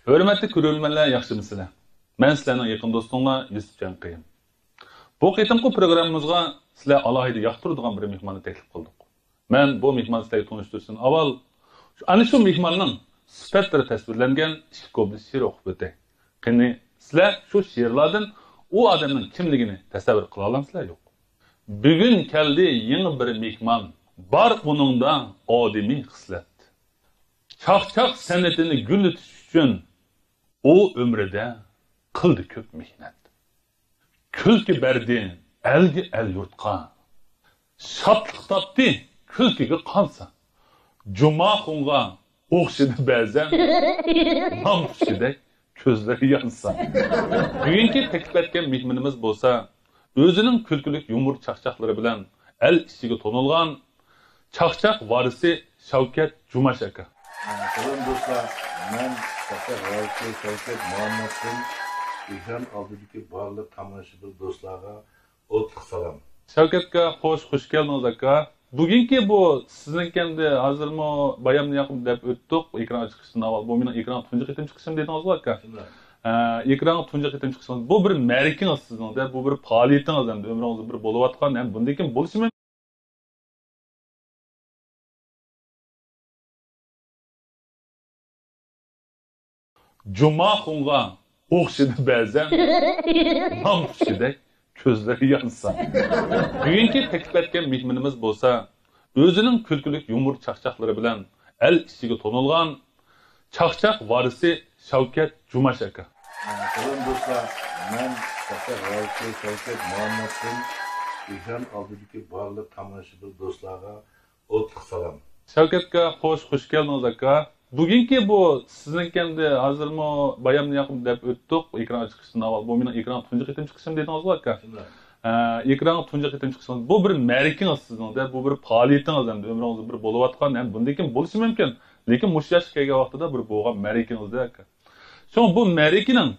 Hörmətli көрөрmənlər, yaxşımısınızlar? Mən sizlərning yaqin dostunlar Yusuf Canqıyım. Bu qitimqi proqramımızga sizlər alohida yoqtiradigan bir mehmonni taklif qildik. Mən bu mehmonni sizlarga tanishtirsin. Avval ana shu mehmonning sifatlari tasvirlangan ikki qo'bli she'r o'qib o'tay. Qani sizlar shu she'rlardan u odamning kimligini tasavvur qila olamsizlar yo'q? Bugun keldi yangi bir mehmon, bor uningda odimiy xislat. Çaq-çaq san'atini gullatish uchun o ömrede kıldı köp mihnet. Külki berdi elgi el yurtqa. Şatlık tapdı külkiga qalsa. Cuma xunga oxşidi bəzən. Nam kuşidek közleri yansa. Bugünkü teklif etken mihminimiz bolsa, özünün külkülük yumur çaqçaqları bilen el işiga tonulgan çaqçaq varisi Şavket Cumaş aka. Selam dostlar, ben Şavket Muhammed'in ekran aldığındaki bağlı tamaşalı dostlara otluq salam. Şavket'ka hoş geldiniz aka. Bugünkü bu sizin kendi hazır mı bayamını yapıp dep öttük ekran çıkışından avval. Bu benim ekran tuncu qitim çıkışım dediniz aka. Ekran tuncu qitim çıkışım. Bu bir merkiniz sizin de, bu bir faaliyetiniz hem de ömrünüzde bir bolup atkan hem bundaki buluşum hem. Cuma xunga oxşidi bəzən. Nam kuşidek közleri yansa. Bugünkü teklif etken mihminimiz bolsa, özünün külkülük yumur çaqçaqları bilen el işiga tonulgan çaqçaq varisi Şavket Cumaş aka. Selam dostlar, ben Şavket Muhammed'in ekran aldığındaki bağlı tamaşalı dostlara otluq salam. Şavket'ka hoş geldiniz aka. Bugünkü bu sizin kendi hazır mı bayamını yapıp dep öttük ekran çıkışından avval. Bu benim ekran tuncu qitim çıkışım dediniz aka. Ekran tuncu qitim çıkışım. Bu bir merkiniz sizin de, bu bir faaliyetiniz hem de ömrünüzde bir bolup atkan hem bundaki buluşu mümkün. Lekin muş yaş kelgen vaqtida bir bo'lgan merkiniz de aka. So'ng bu merkinin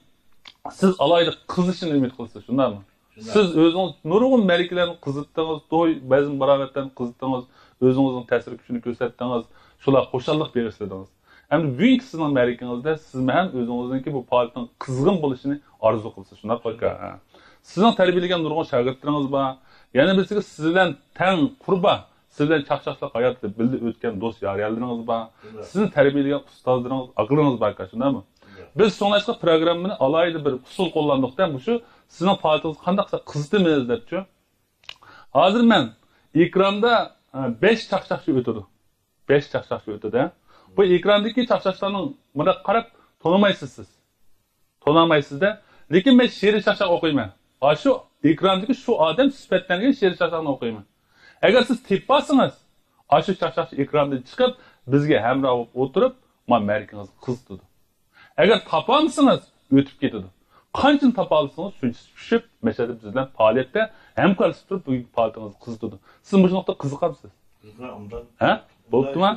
siz alayda qiz için ümit qilsiz, shundaymi? Siz o'zingiz nurg'un merkilarni qizitdingiz, to'y, ba'zan barobatdan qizitdingiz, o'zingizning ta'sir kuchini ko'rsatdingiz, shular xo'shallik bag'ishladingiz. Endi bugungi sizning merkinizda siz ham o'zingizningki bu faoliyatning qizg'in bo'lishini orzu qilsiz, shunday aka. Sizning tarbiyalagan nurg'un shogirdlaringiz bor. Yana birisiga siz bilan tang qurba, siz bilan chaqchaqliq hayotda birga o'tgan do'st yorlarimiz bor. Sizni tarbiyalagan ustozlaringiz, aqlingiz bor aka, shundaymi? Biz so'nglashqa programmani alayda bir usul qo'llandikda, bu shu sizning faoliyatingizni qanday qilsa qizitamiz debchi. Hozir men ekranda 5 chaqchaqchi o'tadi. 5 chaqchaqchi o'tadi. Bu ekrandagi chaqchaqlarning buna qarab tonimaysiz siz. Tonamaysiz-da, lekin men she'r chaqchaq o'qiyman. Shu ekrandagi shu odam sifatlangan she'r chaqchaqni o'qiyman. Agar siz teppasangiz, shu chaqchaq ekrandan chiqib bizga hamroh bo'lib o'tirib, men merkingizni qizitadi. Agar topolsangiz o'tib ketadi. Qanchani topa olsangiz shunchasi tushib, mesela bizdan faoliyatda hamkorlashib turib bu faoliyatingizni qizitadi. Siz bu nuqta qiziqamsiz? Qiziqamdan. Ha? Bo'ptimi?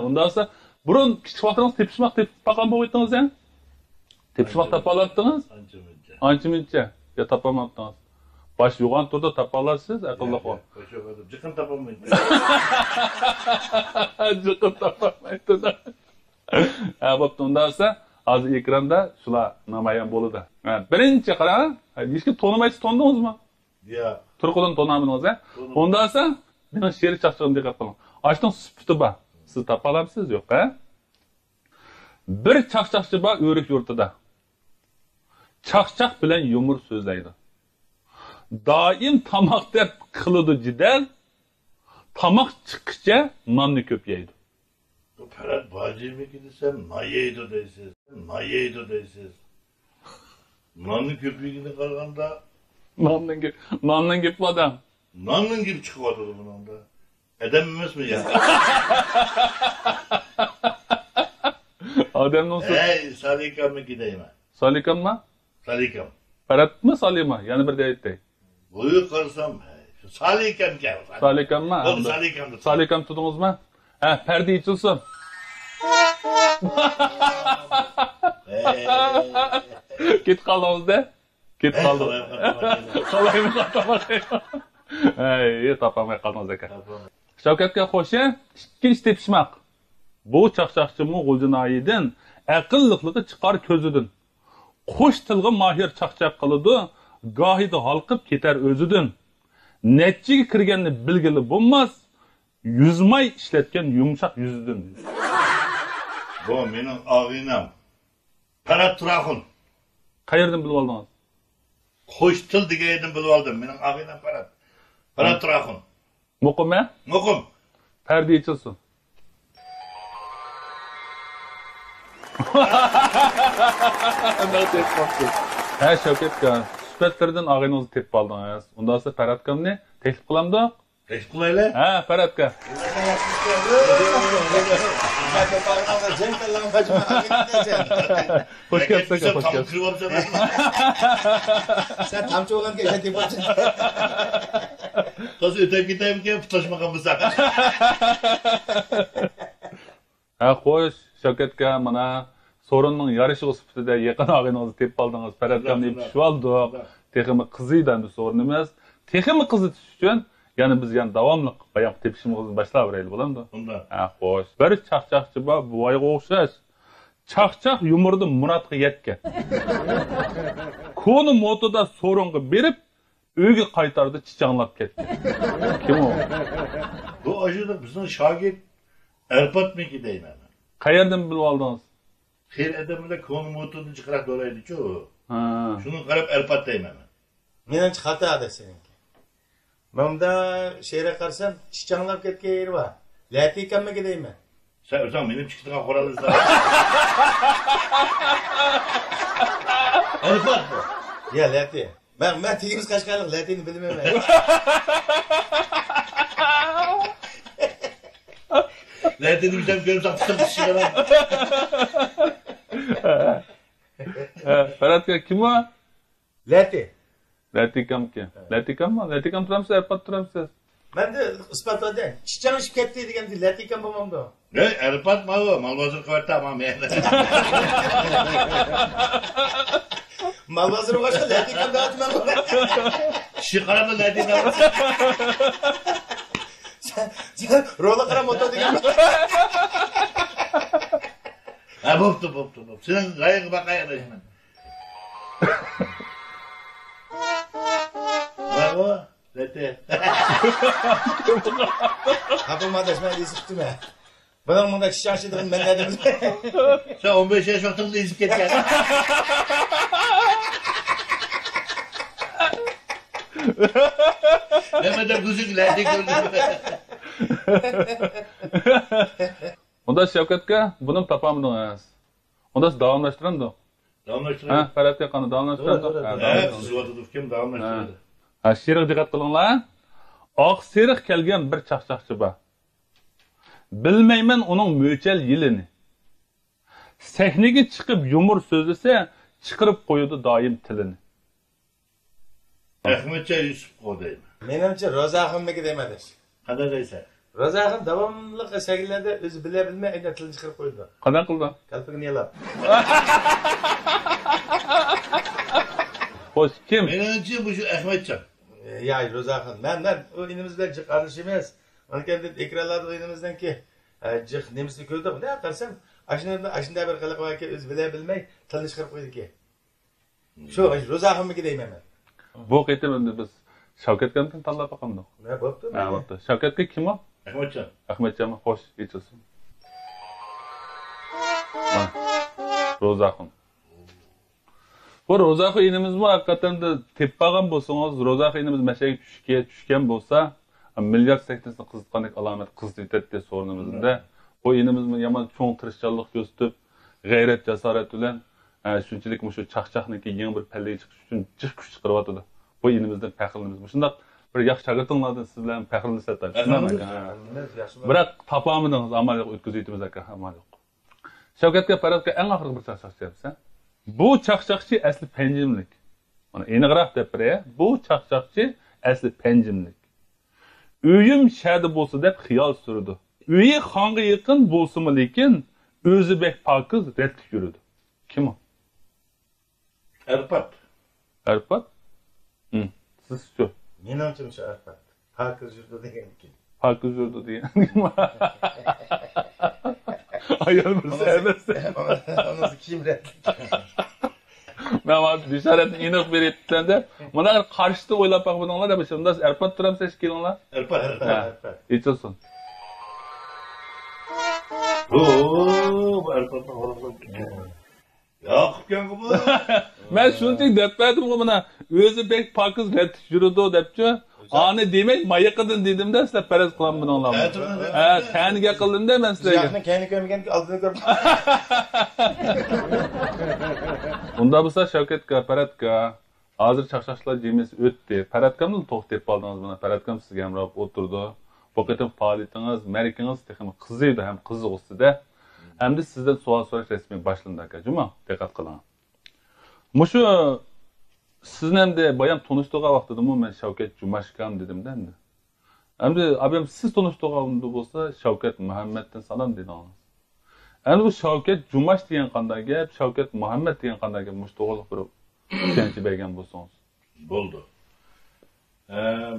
Unda olsa burun kichik vaqtingiz tepishmoq deb topgan bo'ldingiz ha? Tepishmoq topa oldingiz? Ancha-muncha. Ya topolmabdingiz. Bosh yo'g'on turda topa olasiz, aqlli qo'l. Bosh yo'g'on. Jiqin topolmaydi. Jiqin topolmaydi. Bo'pti, unda olsa hozir ekranda shular namoyon bo'ladi. Birinchi qarang, hech kim tonimaysiz, tondingizmi? Yo'q. Turqulun tonamadingiz ha? Unda olsa mening she'r chaqchaqimga diqqat qiling. Ashton sufiti bor. Siz topa olamsiz yo'q, ha? Bir chaqchaqchi bor o'rik yurtida. Chaqchaq bilan yumur so'zlaydi. Doim tomoq deb qiladi jidal. Tomoq chiqishcha nonni ko'p yeydi. Ferhat Bacı'mı desem nayeydi deysiz. Nanın köpüğünü kalganda Nandan gep adam. nanın gibi çıkıyordu bunun da. Edememez mi ya? Adam nasıl? Salikam mı gideyim ha? Salikam mı? Salikam. Ferhat mı Salima? Yani bir deyit. Buyur karsam. Salikam gel. Salikam mı? Salikam. Salikam tudunuz mu? Perde içilsin. Git kaldınız da. Git kaldınız. Kolay mı tapamayı? Tapamay kaldınız aka. Şavket'ga hoşa, ikkinchi tepishmoq. Bu chaqchaqchi Mo'g'uljinoyidin aqlliqligi chiqar ko'zidan. Qo'sh tilga mahir chaqchaq qiladi, gohida halqib ketar o'zidan. Netchiga kirganni bilgili bo'lmas, yüzmay ishlatgan yumshoq yuzidan. Bu mening og'inam. Parat turaqun. Qayerdan bilib oldingiz? Qo'sh til degandan bilib oldim. Mening og'inam Parat. Parat turaqun. Muqima? Muqim. Perde açılsın. Ha Şevket kan. Süpetlerden ağınızı tepip aldınız. Ondan sonra Ferhat kan ne? Teklif kılamdı? Teşekkür ederim. Ha Ferhat kan. Hoş geldin. Hoş geldin. Sen tam çoğulan geçen tip olsun. Kız ötep gideyim ki tutuşmakan mısın? Ha hoş. Şevket kan bana sorunun yarışı süpetinde yakın ağınızı tepip aldınız. Ferhat kan deyip şu aldı. Teximi qızıydı endi sorun emas. Teximi qızı düşün. Yani biz yani davamlıq bayaq tepişimizni başlab beraylik bo'lamdi. Unda. Ha, xo'sh. Bir chaqchaqchi bor, buvoyga o'xshash. Chaqchaq yumurdi murodga yetgan. Koni motoda so'ringa berib, uyga qaytardi, chichanlab ketdi. Kim o? Bu ajuda bizning shogird Erpatniki deyman. Qayerdan bilib oldingiz? Xeyr adamlar konu motorni chiqarib dolaydi-ku. Ha. Shuni qarab Erpat deyman. Menimcha xato edi seninki. Bunda she'rga qarsam, chichanlab ketgan yeri bor. Latikamga deyman. Sen o'zing mening chiqtirgan qo'ralizlar. Erpat bu. Ya lati. Ben tegimiz Qashqarlik latini bilmayman. Latini bizden görürsem tutup çıkarım. Ferhat ka kim o? Lati. Latikam ki. Latikam mı? Latikam turamsiz, Erpat turamsiz. Ben de isbotladim. Chichanishib ketdi deganda latikam bo'lmamdi. Ne Erpat mı o? Malvazır kıvartta ama yani. Malvazir boshqa latikam da'atman. Şıkarada Latini var. Sen rola qara moto degan. Ha boptu. Senin gayığı bakaya resmen. Bravo. Lati. Kapılmadı ben esiptim ha. Bunun bunda şaşırdığım ben dedim. Sen 15 yaş vaktinde izip ketken. Demeden kuzuk Lati gördüm. Onda Şevket'e bunu tapamdınız. Onda davamlaştıran da. Davamlaştıralım. Ha, Ferhat'e kanı davamlaştıran Doğru. da. Evet, siz vatıdık kim davamlaştıralım. Ha, şirik dikkat kılınlar. Ak serik kelgen bir çaqchaqchi bor. Bilmayman onun mo'chal yilini. Sahnaga chiqib yumur so'zlasa, chiqirib qo'yadi doim tilini. Ahmetçe Yusuf Kodayım. Menimcha Rozaxonga demadi. Qanday deysan? Rozaxon davomli shakllarda o'zi bila bilmay aynan tilini chiqarib qo'ydi. Qanday qildi? Kalpigini yalab. Xo'sh, kim? Menimcha bu şu Ahmetcan. Ya Rozaxon. Ben o inimizden chiqarish emas. Balki ekranlarda o'yinimizdan ki jiq nemisni ko'rdim. Ne qarsam, ashunda bir qiliq yoki o'zi bila bilmay tilini chiqarib qo'ydiki. Shu Rozaxonga deyman men. Bu qitim endi biz Shavkatgan tanlab boqamdik. Ne bo'pti? Ha, bo'pti. Shavkatga kim o? Ahmetcan. Ahmetcanmi? Xo'sh, yechilsin. Rozaxon. Bu Rozaxon inimiz var hakikaten de teppagan bo'lsangiz, Rozaxon inimiz mashaga tushgan bo'lsa, milliard sektorasini qizitqandek alomat qizitadi deb so'rinimizda. Bu inimizni yomon cho'ng tirishchanlik ko'rsatib, g'ayrat, jasorat bilan shunchalik shu chaqchaqniki yangi bir pallaga chiqish uchun jiq kuch chiqaryotdi. Bu inimizdan faxrlanamiz. Shundoq bir yaxshi shogirdinglardan siz bilan faxrlansak. Biroq topamidingiz amal yo'q o'tkazaymiz aka, amal yo'q. Shavkatga Faradga eng oxirgi bir chaqchaqchi yapsan. Bu chaqchaqchi asli panjimlik. Mana aniqroq deb beray. Bu chaqchaqchi asli panjimlik. Uyim shadi bo'lsa deb xiyol surdi. Uyi xonga yaqin bo'lsa-mu lekin o'zi bek pokiz retlik yurdi. Kim o? Erpat. Erpat? Siz şu. Menimcha shu Erpat. Pokiz yurdi degan ekan. Pokiz yurdi degan. Ayol bir serbest. Ondan kiyimler. Ben var düşaretini iniq beripten de. Buna karşıda oylap bak bununla da bir şey. Bundan erpat turam seç kelinglar. Erpat. İçilsin. Oo, bu erkekten oğlum. Yakıp gen bu. Ben şunchalik dep berdim buna. O'zi bek pokiz ret yurdi depchi. Ani demek mayaqidin dedim-da, sizlar faraz qilaman buninglarni. Ha, taniga qildim-da men sizlarga. Yaxni kendi ko'rmagan oldini ko'rib. Unda bo'lsa Shavkatga, Faradga hozir chaqchaqlar jemisi o'tdi. Faradkamni to'xtatib qoldingiz buni. Faradkam sizga hamroh o'tirdi. Bu qatam faoliyatingiz, ma'rikangiz texnik qiziydi ham qiziqusida. Hamda sizdan savol so'rash rasmiy boshlandi aka. Juma, diqqat qiling. Mushu sizni hamda bayam tanishtirgan vaqtida men Shavkat Jumashkan dedim-da endi. Hamda abam siz tanishtirganda bo'lsa Shavkat Muhammaddan salom dedingiz. Endi bu Shavkat Jumash degan qanday gap, Shavkat Muhammad degan qanday gap mushto'g'liq bir tushuncha bergan bo'lsangiz. Bo'ldi.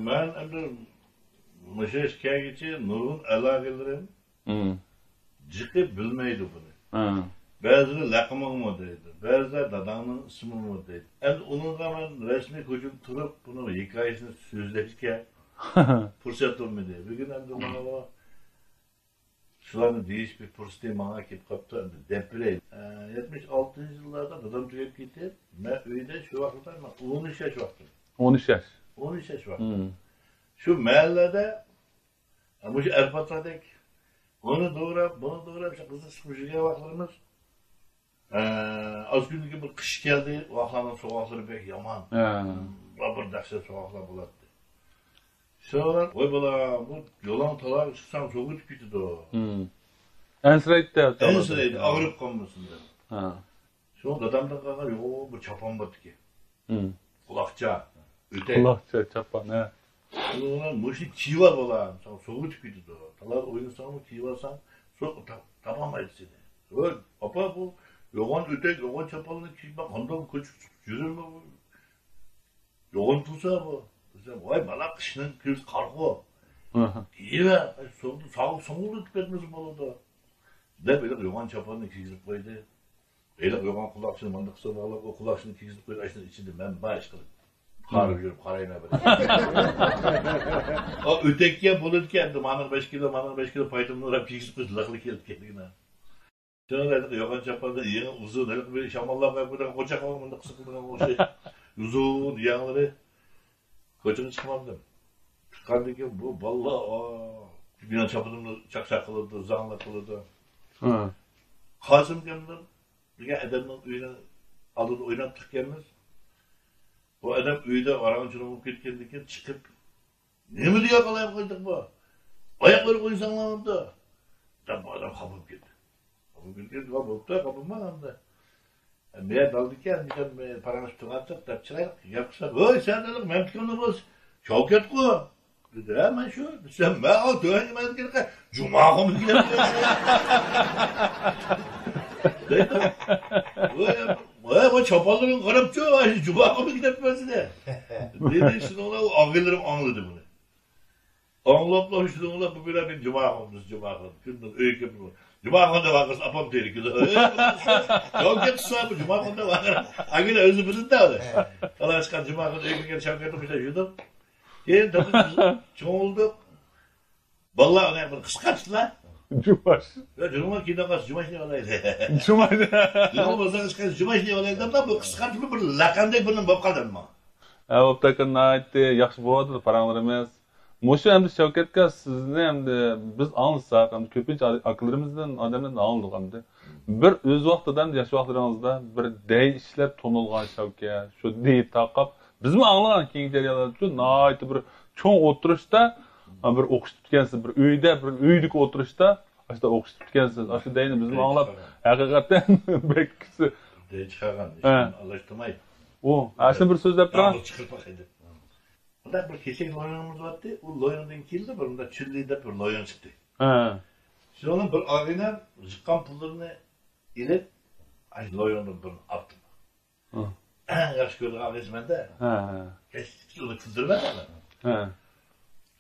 Men endi mushash kagichi nurg'un aloqalarim jiqib bilmaydi buni. Ba'zilar laqamimi deydi, ba'zilar dadamning ismimi deydi. Endi uningga men rasmiy hujum turib buni hikoyasini so'zlashga fursat bo'lmadi. Bugun endi mana bu shularni deyish bir fursati menga kelib qolibdi. Endi depray. 76-yillarda dadam tugab ketdi. Men uyda shu vaqtda 13 yosh vaqtim. 13 yosh. 13 yosh vaqtim. Shu mahallada bu erpatlardek onu doğrab, bunu doğrab, şu kızı sıkmışıya vaqtlarımız. Az gündeki bir kış geldi, vaqtlarının soğukları pek yaman. Bir dahşet soğuklar buladı. Sonra, oy bala, bu yolan talar çıksam soğuk tükürdü o. Ensireydi de. Ensireydi, ağırıp kalmasın dedi. Sonra dadamdan kalkar, yo bu çapan batı ki. Kulakça, öte. Kulakça, çapan, he. Sonra muşi kiva bala, soğuk tükürdü o. Talar oynasan, kivasan, soğuk tapamaydı seni. Öyle, apa bu, yoğun ötek, yoğun çapalını kiyip, kandan küçük yürür mü bu? Yoğun tutsa bu. Vay bala kışının kız kargo. İyi be, sağlık sonulu tüketmesi baladı. De böyle yoğun çapalını kiyip koydu. Öyle yoğun kulakçını mandıksa bağlı, o kulakçını kiyip koydu, açtığın içinde ben baş kılıp. Karı yürüp, karayına böyle. O ötekiye bulurken de manır 5 kilo paytımını uğrayıp kiyip koydu, laklı kelip kendine. Sonra dedik, yoğun çapalını yeni uzun, böyle şamallar var, burada koca kavamında kısıklıdan o şey. Uzun yanları. Koçunu çıkmadım. Çıkardı ki bu vallahi bina çapalını çakşak kılırdı, zanla kılırdı. Kasım geldi, bir adamın uyuna alırdı, oynattık gelmez. O adam uyda arancını olup gitkendikken çıkıp ne mi diye kalayıp koyduk bu? Ayakları koysanlardı. Bu adam kapıp gitti. Kapıp gitti, kapılma hem de. Ben daldık ya, bir paranı üstüne atacak, tapçılayık, yapışlar. Oy sen dedik, memtikanı boz, Şavket ko. Dedi, hemen şu, sen ben o tühengi memtikanı, Cuma komu gidelim. Dedi, o çapalların karapçı var, Cuma komu gidelim de. Dedi, şimdi ona ağırlarım anladı bunu. Anlatlar işte ona bu bir Cuma komu. Gündüz öykü bunu. Cuma konuda vakırs apam dedik. Şavket sahibi Cuma konuda vakırs. Agile özü bizim de öyle. Allah çıkan Cuma konuda öykü gel Şavket'e bir şey yudum. Gelin tabii çoğulduk. Vallahi ne yapalım kıskaçtılar. Cumaş. Ya Cuma kimden kaç Cumaş ne olaydı? Cumaş. Cuma bozdan kıskaç Cumaş ne olaydı da bu kıskaçlı bir lakanda bunun bab kaldım mı? Optakan aytdi, yaxshi bo'ladi, paranlar emas. Mushu endi Shavkatga sizni endi biz anlasak, endi ko'pincha akalarimizdan, odamlardan anladik endi. Bir o'z vaqtidan yosh vaqtlaringizda bir dey ishlab tonilgan Shavkat, shu dey taqab, bizmi anglagan keyingi jarayonlarda shu nihoyatda bir cho'ng o'tirishda, bir o'qish tutgansiz, bir uyda, bir uydagi o'tirishda, ashta o'qish tutgansiz, shu deyni bizmi anglab, haqiqatan bekisi dey chiqargan, alıştırmayı. O, aslında bir söz dep turan. Çıkırpak edip. Bunda bir keçek loyonumuz vardı. O loyondan keldi, bunda çüllüde bir loyon çıktı. Şimdi onun bir ağına çıkan pullarını ilip, ay loyonun bunu attım. Yaş gördük ağabeyim ben de. Hiç onu kızdırmadı mı?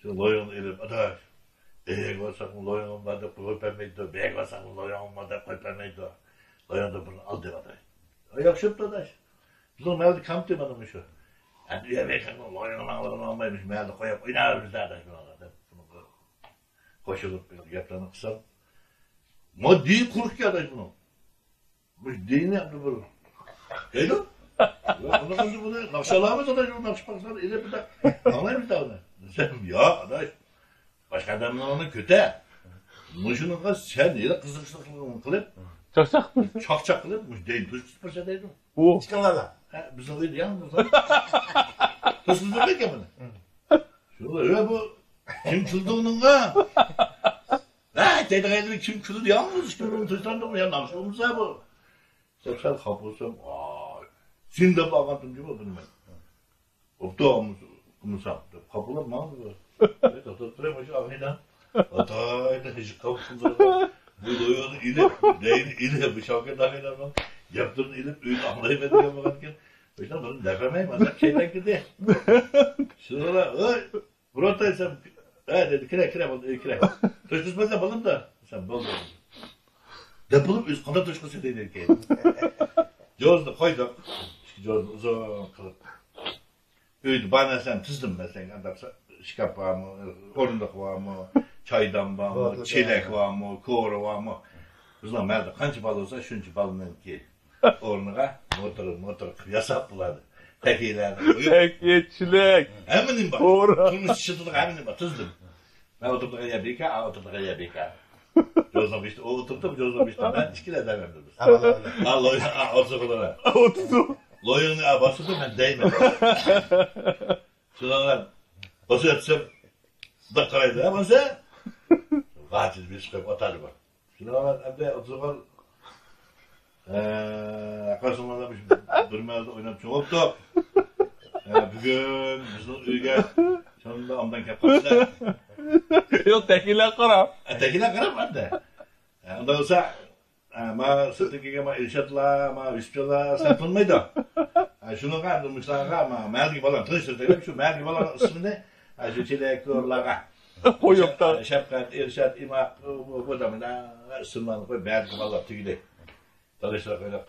Şimdi loyonu ilip, adaş, Basakın loyan olmadı, koy vermeydi. Bek basakın loyan olmadı, koy vermeydi. Loyan da bunu al demedi. Yakışıp da da. Biz onu meldi kamp demedim şu. Yani diye bekledim, loyanın ağlarını almaymış, meldi koyup oynar bizler de. Bunu koşulup yaplarını kısar. Maddi kuruk ya da bunu. Bu dini yaptı bunu. Öyle mi? Bunu kızı bunu nakşalamız da şu nakşapaksana ile bir de anlayayım bir tane. Ya arkadaş başka adamlar onu kötü. Muşunun sen ile kızışlıklığını kılıp Çakçak. çak kılıp muş değil tuş tutmasa değil mi? O. Çıkınlarla. Biz öyle yalnız. Nasıl demek ya bunu? Şurada öyle bu kim kıldığının ha? Ha dedikleri kim kıldı yalnız işte bunu tuşlandım ya nakşalımız ha bu. Sen kapılsam sen de bağlantım gibi bunu ben. Optoğumuz saptı. Kapılar mı abi? Evet, oturtuyor mu şu avnidan? Atayda hiç kapısında. Bu doyuyordu ile bir şarkı dağıyla bak. Yaptığını ilip öyle anlayamadım ya bakarken. İşte bunu defemeyim adam şeyden gidiyor. Şurada buradaysam dedi kire kire. Tuşkusmasa balım da. Sen bol dedim. Depolup üst kanda tuşkusu dedi ki. Cozda koyduk. Cozda uzun kılıp. Öyle bana sen tızdım ben sen adamsa şikap var mı, orundak var mı, çaydan var mı, çilek var mı, koru var mı? Uzun merde kaç bal olsa şunca balının ki orunuğa motor yasak buladı. Tekiler. Tekiyetçilik. Eminim bak. Turmuş çıtılık eminim bak tızdım. Ben oturduk ya bika, oturduk ya bika. Cozda işte o oturdu cozda işte ben içkiler demem biz. Allah olsun kadar. Oturdu. Loyunu basıldı ben değmedim. Şuralar bası etsem dakikaraydı ama sen kaçız bir çıkıp atardı bak. Şuralar hem de oturlar karşımalarmış durmada oynayıp çoğuldu. Bugün bizim uyga sonunda ondan kapattılar. Yok tekiler karam. Tekiler karam ben de. Ondan olsa ama sırtıki ama irşatla ama üstüla satılmaydı. Şunu kandırmışlar ama melgi falan tanıştırdım şu melgi falan ismi ne? Şu çilekörlere. Koyup da. Şefkat, irşat, ima bu da mı da sınırlanıp koy melgi falan tüyüle. Tanıştırak öyle.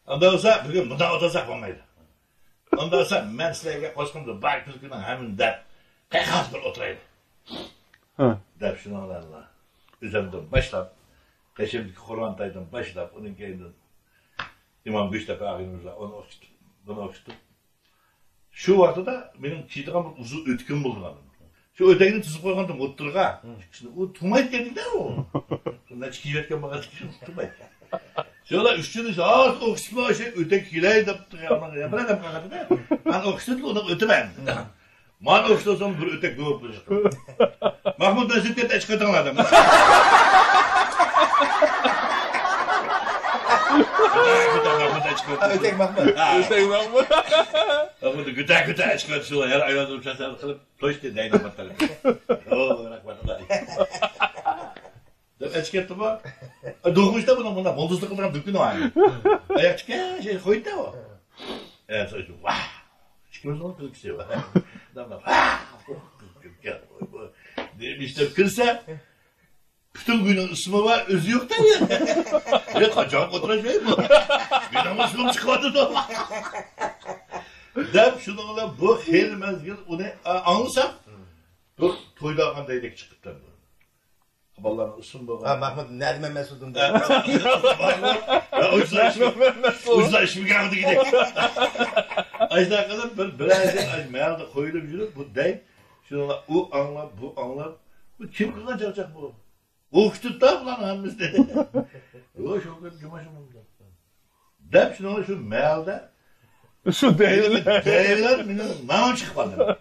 Ondan olsa bugün bundan otursak olmaydı. Ondan sonra ben sizlerge koşkumda bak kız günah hemen der. Tekaz bir oturaydı. Der şunu Allah'la. Üzerinde başlap. Şimdiki Kur'an'daydım başlap. Onun kendin. İmam Güçtepe ağabeyimizle onu okudum. Bunu okudum. Şu vardı da benim çiğdiğim bir uzun ötküm buldum. Şu ötekini tutup koygandım oturga. Şimdi o tumayıp geldik de o. Bundan çıkıyverken bana tumayıp. Şöyle üstünü az okşutma şey ötekiyle yaptı ya. Ya bırakın bana da. Ben okşuttum onu ötemem. Man okşutsam bir ötek doğup durur. Mahmut Nazit'te çıkartan adam. Ötek Mahmut. Ötek Mahmut. Mahmut güte çıkartı şöyle her ayağını uçaklar kılıp toş dedi dayanamatları. Oo bırak bana da. Etikette bu. Doğmuş da buna bolduzluk olarak dökün o aynı. Ayak çıkıyor şey koydu da o. Evet söyledi. Vah. Çıkıyoruz onu kılık şey var. Adamlar vah. Demişler kırsa bütün günün ısımı var özü yok da ya. Ya kaçak oturacağım mı? Bir ama ısımım çıkmadı da. Dem şunu ola bu her mezgil onu anlasam. Dur toyda kandaydık çıkıp da. Kabalların ısım bu. Ha Mahmut Nedime Mesud'un da. Ya uçsa işimi geldi gidelim. Ajda kadar biraz meyalda koyulup yürü bu dey. Şunu ola o anlar bu anlar. Bu kim kılacak bu? Uçtu da ulan hamimiz dedi. O şu kadar cumaşım oldu. Dem şunu ola şu meyalda. Şu değiller. Değiller benim namam çıkmadı.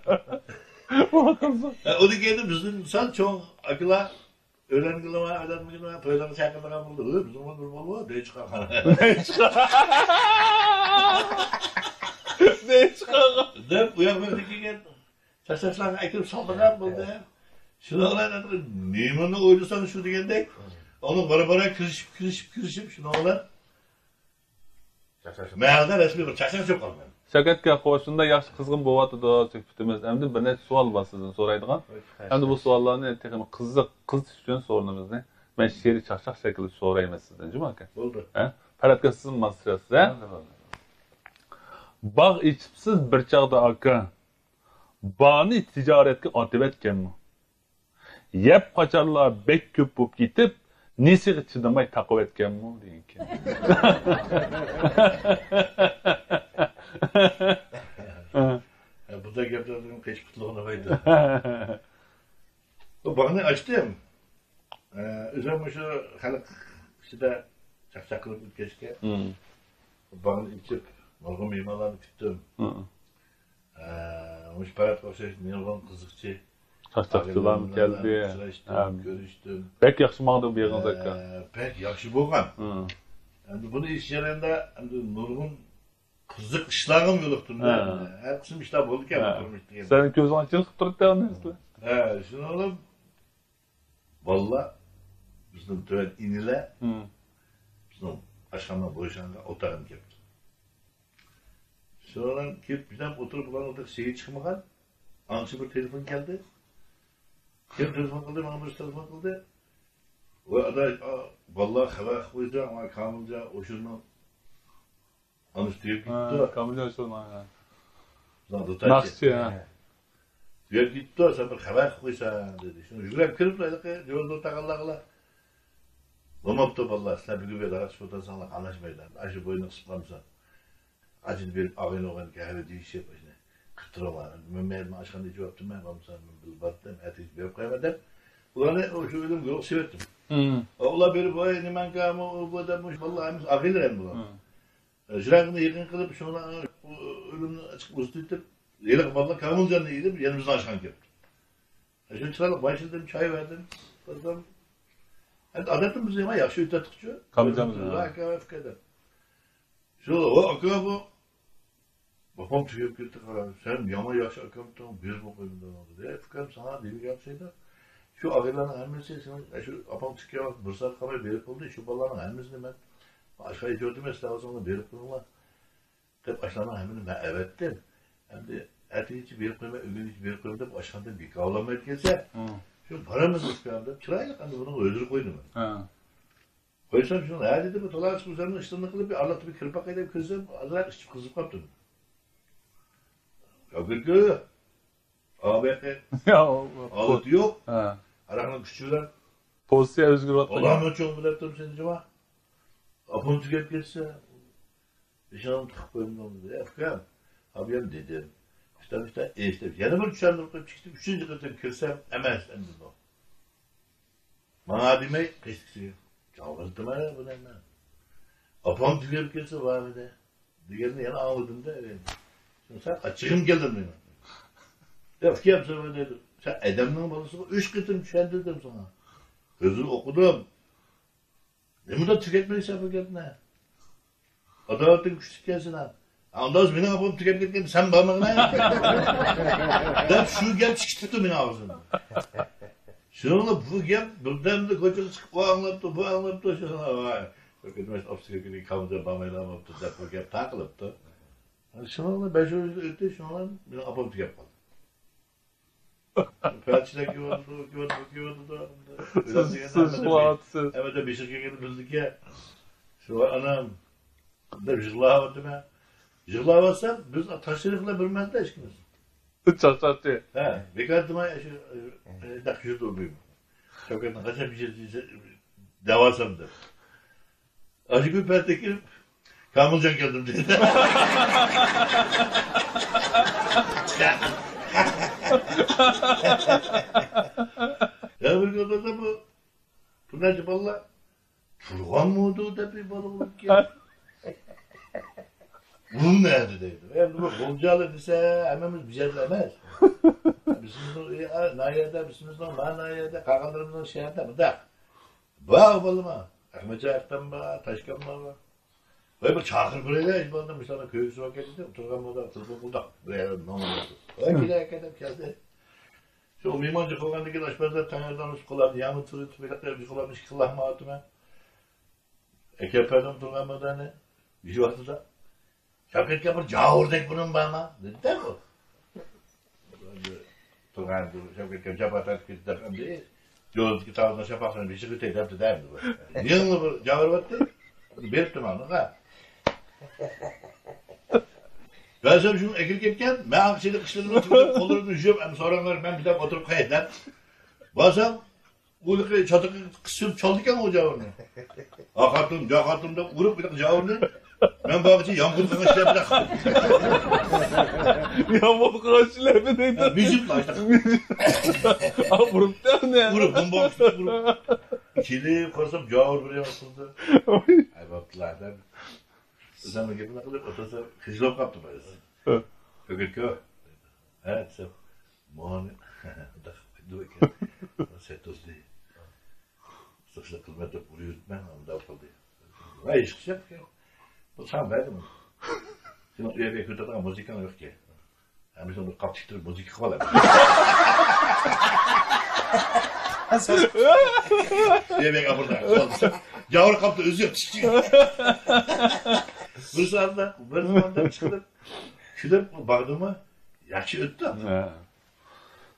O da geldi bizim insan çok akıla öğlen kılama, toylarını çakırlara buldu. Bizim onu buldu, dey çıkar. Dey çıkar. Dem uyanmadık geldi. Saçlarına akılıp saldırgan buldu. Şunu ola nemini oylusan şu diyendek. Onu bara kırışıp şunu ola. Meğerde resmi bir çaksak çok kalmadı. Şakatga qo'shunda yaxshi qizg'in bo'lyapti suhbatimiz. Endi bir necha savol bor sizdan so'raydigan. Endi bu savollarni texnik qiziq qiziq uchun so'raymizni. Men she'riy chaqchaq shaklida so'rayman sizdan, Juma aka. Bo'ldi. Ha? Paratga siz mastersiz, ha? Bog' ichibsiz bir chaqda aka. Bog'ni tijoratga otib etganmi? Yeb qocharlar bek ko'p bo'lib ketib, nesiga chidamay taqib etganmi degan. Bu da gaplardan keç kutluğuna baydı. Bu bağını açtım. Üzerime şu halk işte çakçaklık keşke. Bağını içip normal mimarlarını küttüm. Muş parat koşuş, nilgon kızıkçı. Çakçakçılar mı geldi? Görüştüm. Pek yaxşı mağdur bir yeriniz aka. Pek yaxşı bolgan. Yani bunu iş yerinde nurgun kızık işlerim yoktu. Her kısım işler bulduk ya. Senin gözün açılıp durup devam ediyorsun. Şimdi oğlum valla bizim tören inile bizim aşağıdan boşanla otarım yaptı. Sonra gelip birden oturup oturup şeye çıkmadan ançı bir telefon geldi. Kim telefon kıldı, bana bir telefon kıldı. O aday valla haber koydu ama Kamilca o şunu anıştırıp gitti. Kamilca şunu. Nakçı ya. Diyor gitti, sen bir haber koysan dedi. Şimdi yürüyüp kırıp dedik ya, yolda takallarla. Olmaptı valla, sen bir güve daha çıkartansanlar anlaşmayla. Acı boyunu kısıtlamışsan. Acı bir ağın oğan kahve değişip başına. Kıtırama. Mümmeyelim aşkında hiç yaptım ben. Babamsan bir battım, eti hiç bir koyamadım. Ulanı o şu ölüm yok sevettim. Ola bir boy, nimen kâmı, o boydamış. Valla hemiz ağıyla bu. Jırağını yakın kılıp şuna ölümünü açık uzduydup. Yelik valla Kamilcan'ı yedim, yanımızdan aşkan yaptım. Şimdi çıralık başladım, çay verdim. Kırdım. Adetim bize ama yakşı ötetikçi. Kamilcan'ı. Rakı öfkeden. Şöyle o akıya bu. Babam tüyüp gitti karar. Sen yama yaşa akamdan bir bakımdan oldu diye. Fikrim sana dedik yapsaydı. Şu ağırların elmesi, şu apam çıkıyor bak, bir saat kadar berip oldu. Şu balların elmesini ben aşağıya gördüm esnafasında berip oldular. Hep aşağıdan elmesini ben evettim. Hem de eti hiç berip koyma, ögün hiç berip koyma da aşağıda bir kavlama etkisi. Şu paramız ıskağında, çırayla kandı bunu öldürüp koydum ben. Koysam şunu, ya dedi bu dolar üzerine ıştığını kılıp bir arlatı bir kırpak edip kızım, azar ışıp kızıp kaptım. Kavgırgı, ağabey, ağıtı yok, arakına küçüğler. Pozisyon özgür oldu. Allah'ım çok bıraktım seni cuma. Apın tükep geçse, dışarıdan tıkıp koyumdan dedi. Efkan, abiyem dedim. İşte, yanı bir düşendim koyup çıktım, üçüncü kırtım kirsem, emez dedim o. Bana demeyi, keşke çağırdım ha bu ne ben. Apam tükep geçse var mı de. Diğerini yana ağladım da evet. Şimdi sen açığım geldin benim. Efkan sana dedim. Sen edemden balısı mı? 3 kırtım düşen dedim sana. Gözünü okudum. Ne müddet tüketmediyse bu kendine. Adalettin küçük gelsin ha. Ondan sonra benim apam tükep gitken sen bana ne yaptın? Ben şu gel çıktı benim ağzımda. Şunu bu gel buradan da kocalı çıkıp bu anlattı şuna vay. Bakın ofisine günü kalınca bamayla anlattı. Depo gel takılıptı. Şunu ben şöyle öte şunu benim apam tükep kaldı. Felçine güvendu. Siz bu atsız. Evet de bir şey geldi bildik ya. Şu anam. Da jırlağı vardı ben. Jırlağı varsa biz taşırıkla bilmez de eşkimiz. Çarşatı. He. Bekartıma şu dakşırdı olayım. Şokatına kaçan bir şey devarsam da. Acı bir pertekir Kamilcan geldim dedi. Ya bir kadar bu Pınarcı valla Turgan mı oldu da bir balık ya. Bunun nerede dedi. Yani bu bolcalı dese hemimiz bir şey demez. Bizimizin nayerde, bizimizin nayerde, kakanlarımızın şehirde mi da. Bağ balıma. Ahmetçe Aktan bağ, Taşkan bağ. Böyle bir çakır buraya hiç bana mesela köyüsü vakitinde oturgan burada, tılgın buldak. Buraya ne oldu? Öyle bir hakikaten geldi. Şu mimancı kolgandaki aşpazlar tanrıdan uskolardı. Yağmur tırı tüfelekler bir kolarmış kılahma atıma. Ekeperden durgan mıdane. Bir şey vardı da. Şapketke bir cavurdek bunun bana. Dedi de bu. Turgan Şapketke Şapatat kitaptan diye. Yoldaki tavırına şapaklarını bir şey öteydi derdi bu. Yılını bir cavur battı. Beriptim onu ha. Ben sana şunu ekil ketken, ben aksiyede kışlarını oturup, kollarını düşüp, sonra ben bir daha oturup kayıtlar. Basam, bu çatık kısıp çaldıkken o cavurunu. Akatım, cakatım da vurup bir dakika cavurunu. Ben bakıcı yankıl kıvaçlar bir dakika. Yankıl kıvaçlar bir dakika. Müzik başta. Vurup da ne? Vurup, bomba açtı vurup. İkili korsam cavur buraya atıldı. Ay baktılar da. Zaman gibi ne kadar otursa hızlop kaptı böyle. Kökül kö. Evet, sen. Muhammed. Da dur ki. Setos değil. Sıkışık kılmete vuruyor ben ama da yapıldı. Vay iş ki. Bu tam verdi mi? Şimdi oraya bir kötü adam müzik yok ki. Hem biz onu kapıştırıp müzik kovalar. Yemek kapırda. Yavru kaptı özüyor. Bir saatte çıkıp şurada bağdığıma yaşı öttü.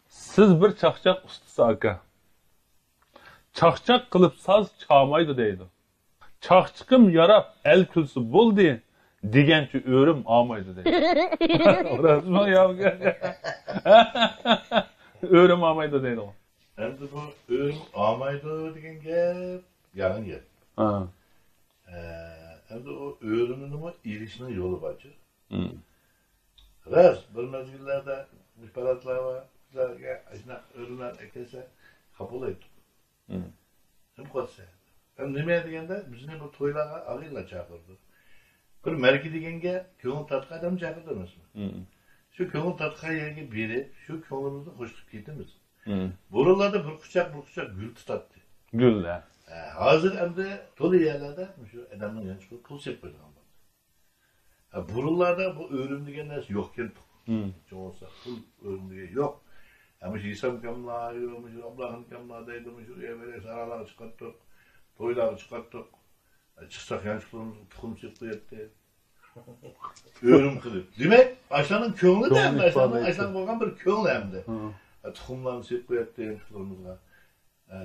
Siz bir çakçak ustası aka. Çakçak kılıp saz çalmaydı deydi. Çakçıkım yarap el külsü buldu. Digençi örüm almaydı deydi. Orası mı ya? Örüm almaydı deydi o. Hem de bu örüm almaydı degen gep, yanın gep. Hem de o örümün ama ilişkinin yolu bacı. Raz, bir mezgillerde müşpelatlar var. Aşına örümler ekese kapılıydı. Hem kodse. Hem nemeye degende bizine bu toylara ağıyla çağırdı. Bir merki degenge köngül tatka adam çağırdı mısın? Şu köngül tatka yerine biri, şu köngülümüzü hoşluk giydimiz. Buralarda bir kucak gül tutattı. Gül ya. Hazır hem de dolu yerlerde şu adamın yanlış bir pul sepeti almadı. Buralarda bu örüm degenler yokken çoğulsa pul örüm degen yok. Ama şu İslam kamla, Allah'ın kamla deydimiş, şuraya böyle saralar çıkarttık, toylar çıkarttık. Çıksak yanlışlıklarımız tukum çıktı etti. Örüm kılıp. Demek Ayşe'nin köngülü de hem de Ayşe'nin koygan bir köngülü hem de. Tukumlarını çıktı etti yanlışlıklarımızla.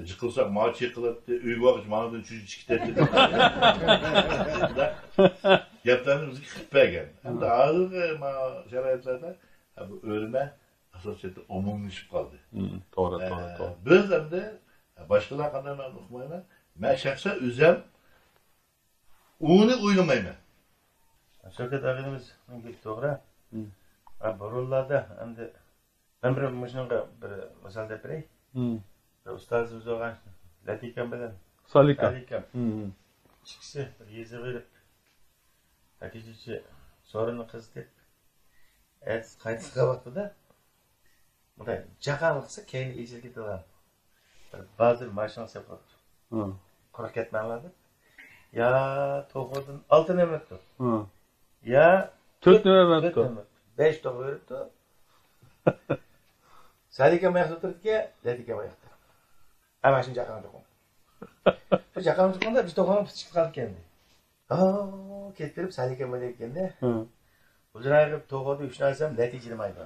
Yıkılsak maaç yıkılattı, üy bakış mağazadan çocuk çıktı etti. Yaplarımızı kırpaya hem de ağır şerayetlerde bu örüme asosiyeti omumlaşıp kaldı. Doğru. Biz hem de başkalar kadarından okumayla ben şahsa üzem onu uylamayım. Şöyle dağınımız mümkün doğru. Borullarda hem de ben bir mışnınga bir misal deprey. Ustazımız olan Latikam bilen. Salika. Çıksı bir yezi verip Hakikiçi sorunu kız dep qaytısqa vaqtida bunday jaqanliqsa keyin ejil ketadi. Ba'zi mashina sepadi. Quruq ketmanlardi. Ya to'g'ridan 6 ne'matdi. Ya 4 ne'matdi. 5 to'g'ri beribdi. Salika mayaqda o'tiribdi, Latika mayaqda. Ana shuncha jaqanliq. Bu jaqanliqda biz to'g'ri chiqib qolib keldi. Kettirib Salika mayaqda ekanda. O'zini to'g'ri 3 narsam natijalaydi.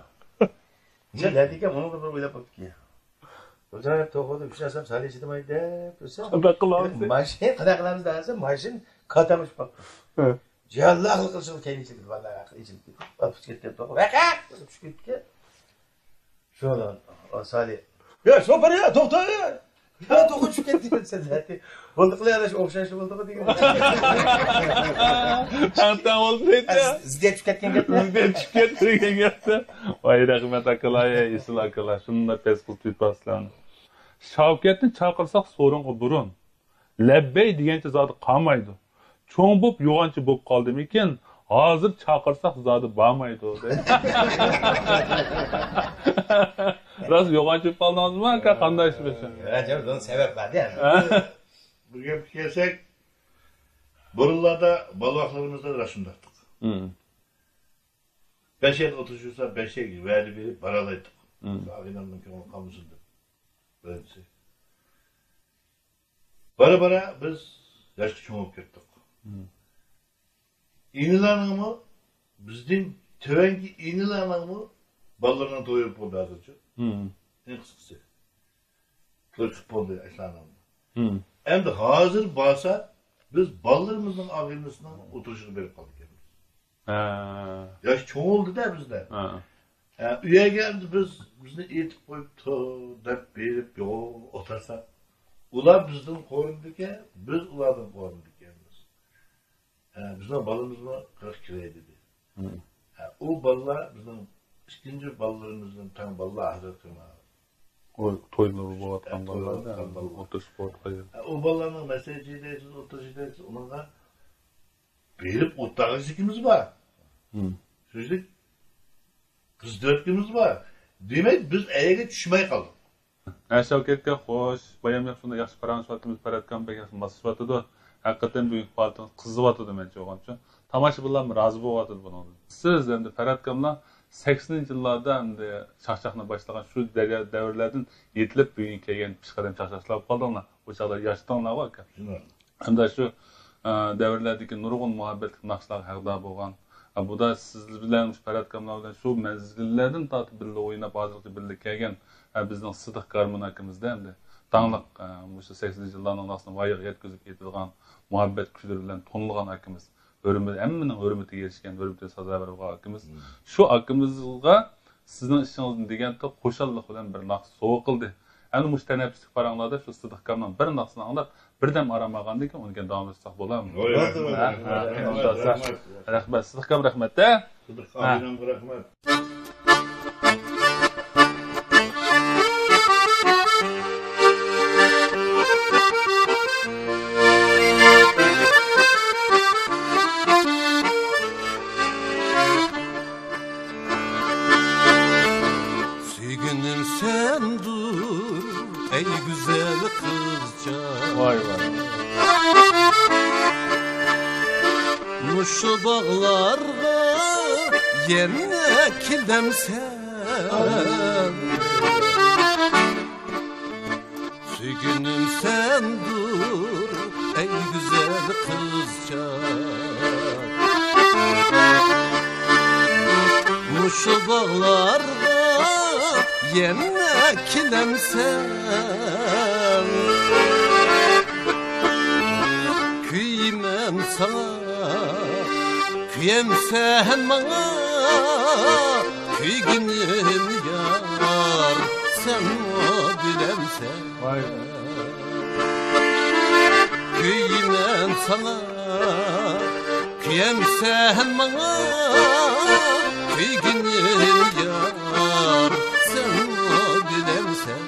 Latika buni bir o'ylab o'tdi. O'zini to'g'ri 3 narsam Salika deb tursa. Qanday qilamiz? Mashin qanday qilamiz desa, mashin qatamish qoldi. Jalloh qilsin keyinchalik vallahi aql ichilib ketdi. Olib ketdi to'g'ri. Vaqaq tushib ketdi. Şuradan Salih. Ya şoför ya to'xta ya. Ya to'g'ri tushib ketdi sen zaten. Bo'ldiqlar yalash o'xshash bo'ldi degan. Tantan olsaydı. Sizga tushib ketgan gap. Bizde tükettirgen gapda. Vay rahmet akalar, esil akalar. Şununla pes qilib tutmaslarni. Shavkatni chaqirsak so'ringa burun. Labbay degancha zoti qolmaydi. Cho'ng bo'p yo'g'onchi bo'p qoldimikin, hozir chaqirsak zoti bormaydi deydi. Ras yo'g'onchi qoldingizmi aka, qanday ish bo'lsa? Rajab bunun sebep var değil mi? Bu gap kelsek, burunlarda balvaklarımızda raşındaktık. 5 yıl oturuşursa 5 yıl verdi verip paralaydık. Ağinanın ki onu kamusunda. Böyle bir şey. Bara biz yaşlı çoğup gittik. İnilanımı bizning tövenki inilarni bolalardan to'yib bo'ldi hozircha. En qisqasi. To'yib bo'ldi ashlanamni. Endi hozir bo'lsa biz bolalarımızın ağırlığına oturuşunu verip kaldık. Yaş çoğ oldu-da bizde. Üye geldi bizni etip koyup dep verip otursak. Ular bizden koyunduk ya, biz ulardan koyunduk yalnız. Bizden balımızla 40 kilo dedi. O ballar bizden ikinci ballarımızdan tam ballar hazır kılma. O toyları bu atkan ballar da, otur spor koyuyor. O ballarının mesajideysiz, oturuşideysiz, onlara verip ottağız ikimiz var. Sözlük kız dörtgümüz var. Demek biz ege düşmeye kaldık. Şevket'e hoş, bayam yapsında yaxşı paranı suatımız paratkan bekasın bası suatıdı. Hakikaten büyük paltınız kızı batıdı bence oğan için. Tamaşı bunlar mı razı bu batıdı bunu? Siz hem de Paratkam'la 80'li yıllarda hem de şahşahına başlayan şu devirlerden yetilip büyüyün kelgen pişkadem şahşahlar kaldığına o çağlar yaşlıdanlar var ki. Hem de şu devirlerdeki nurgun muhabbetlik nakşlar haqda boğan. Bu da sizlerimiz Paratkamlardan şu menzillerden tatı birli oyuna bazılıklı birli kelgen bizden Sıdık Karmın hakimizde hem de dağınlık bu 80'li yıllardan aslında vayık yetkizip yetilgan muhabbet küçülerinden tonulgan hakimiz. Emminin hürmeti gelişken, hürmeti sazaver hakimiz. Şu hakimizga sizin işinizin degen de koşallık bilen bir naqs soğuk kıldı. Endi muş teneffüslik paranlarda şu Sıdık Karmın bir naqsını anlap birdem aramağan deyken onu devam etsek bolar mı? Rahmet, Sıdık Karmın rahmet de. Sıdık Karmın rahmet. Sügünüm sen dur ey güzel kızcağız. Vay vay. Muşu bağlarga yerine kildemsen. Sügünüm sen dur ey güzel kızcağız. Muşu bağlarga yerine kilemsen. Küymem sana, küyem sen bana. Küygünüm yar, sen o bilemsen. Vay. Küymem sana, küyem sen bana. Küygünüm yar, sen o bilemsen.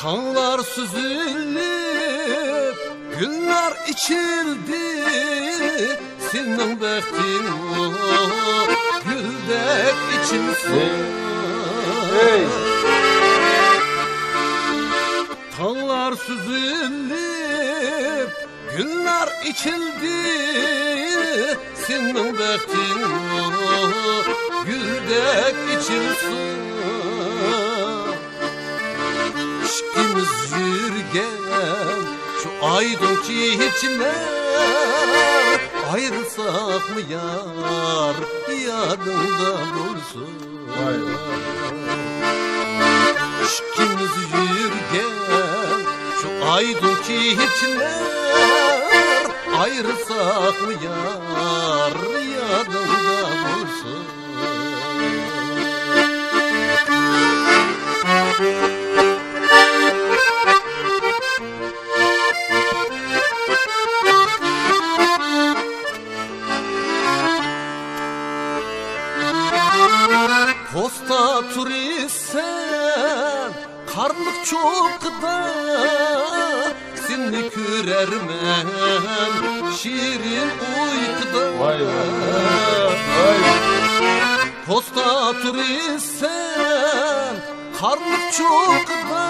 Tanlar süzülüp, güller içildi. Senin bektin o, güldek içimsin. Hey. Tanlar süzülüp, güller içildi. Senin bektin o, güldek içimsin. İşkimiz yürgen şu aydınki içler. Ayrılsak mı yar yadında bulsun. Vay. İşkimiz yürgen şu aydınki içler. Ayrılsak mı yar yadında bulsun. Posta turistsen karlık çok da seni körermem şirin uykuda. Vay vay. Posta turistsen karlık çok da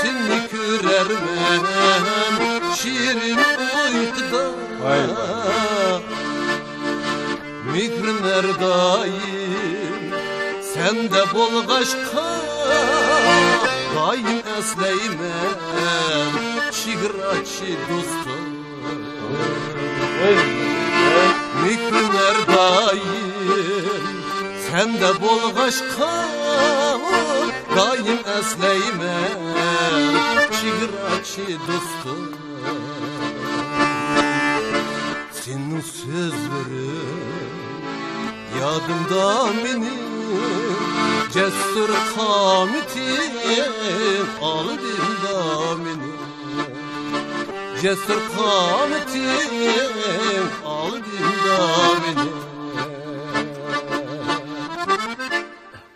seni körermem şirin uykuda. Vay vay. Mihrim erdayım, sen de bolgaşka daim esleymen Şigiraçı dostum Mikrinler daim sen de bolgaşka daim esleymen Şigiraçı dostum senin sözlerin yadımda benim cesur kamitin aldımda benim cesur kamitin aldımda benim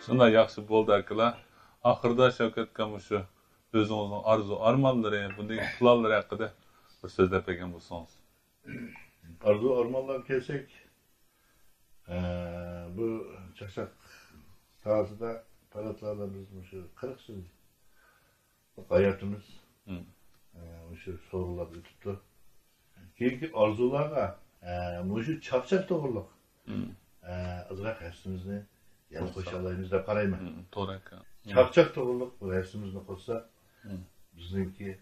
Şunday yaxshi bo'ldi akalar. Oxirida Shavkat aka shu o'zingizning arzu armonlari, bunday planlar haqida bir so'zlab bergan bo'lsangiz. Arzu armandan kelsek, bu çakçak sahasında paratlarla bizim şu 40 yıl hayatımız şu sorular tuttu. Keyifli arzularla bu şu çakçak doğruluk. Azrak hepsimizni yani koşallarımızda karayma. To'g'ri aka. Çakçak doğruluk bu hepsimizni koşsa bizimki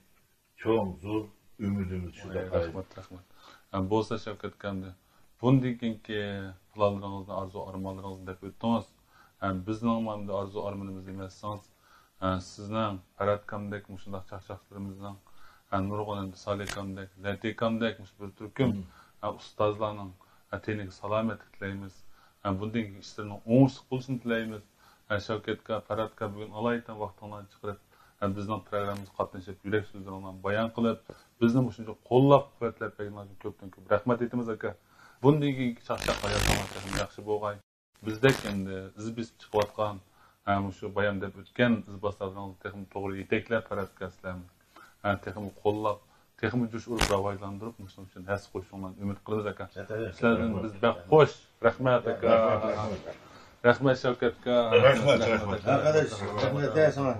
çok zor ümidimiz şurada karayma. Rahmat. Bo'lsa Shavkat akamda bundan keyingi planlaringizni, arzu armonlaringizni deb o'tdingiz. Bizning mana arzu armonimiz emassangiz, sizning Farhat akamdek shunday chaqchaqlarimizning, Nurg'un Salih akamdek, Lati akamdek bir turkum ustozlarning teniga salomatlik tilaymiz. Bundan keyingi ishlarning o'ngishli bo'lishini tilaymiz. Shavkat aka, Farhat aka bugun alaydan vaqtini chiqarib bizning programmamizga qatnashib, yurak so'zlarini bayon qilib, bizni shuncha qo'llab-quvvatlab berganingiz uchun ko'pdan-ko'p rahmat aytamiz aka. Bundan keyingi chaqchaq hayotingiz yaxshi bo'lg'ay. Bizdek endi izbis chiqayotgan, shu bayon deb o'tgan izboslarni texnik to'g'ri yetaklab Farhat aka sizlarni, texnik qo'llab, texnik jush urib rivojlantirib, shuning uchun has qo'shinglarni umid qilamiz aka. Sizlardan biz xo'sh, rahmat aka. Rahmat Shavkat aka. Rahmat. Arkadaş, rahmet sana.